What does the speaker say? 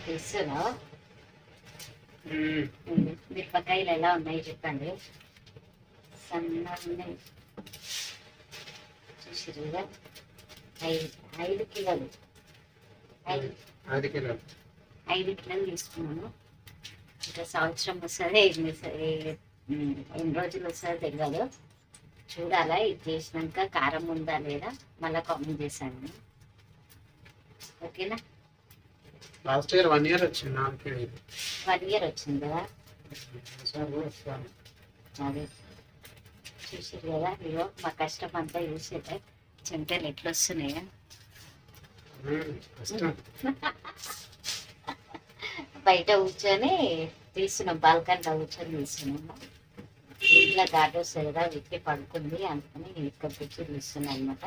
తీస్తున్నావు. మిరపకాయలు ఎలా ఉన్నాయి చెప్పండి. సన్నగా ఉన్నాయి. చూసిరుగా 5 కిలోలు 5 కిలోలు తీసుకున్నాను. ఇంకా సంవత్సరం వస్తుంది, ఎన్ని రోజులు వస్తుందో తెలియదు. చూడాలా ఇది చేసినాక కారం ఉందా లేదా మళ్ళీ కామెంట్ చేశాను. ఓకేనా. లాస్ట్ ఇయర్ 1 year వచ్చింది. 1 year వచ్చింది కదా. అదే చూసారు కదా. ఇగో మా కష్టం అంతా చూసేదే. చెమటలు ఎట్లా వస్తున్నాయా. బయట కూర్చొని తీస్తున్నాం, బాల్కనీలో కూర్చొని తీస్తున్నాము. ఇంట్లో గాడి వస్తుంది కదా, విప్పి పడుకుంది అందుకని ఇక్కడ కూర్చొని తీస్తున్నాం అనమాట.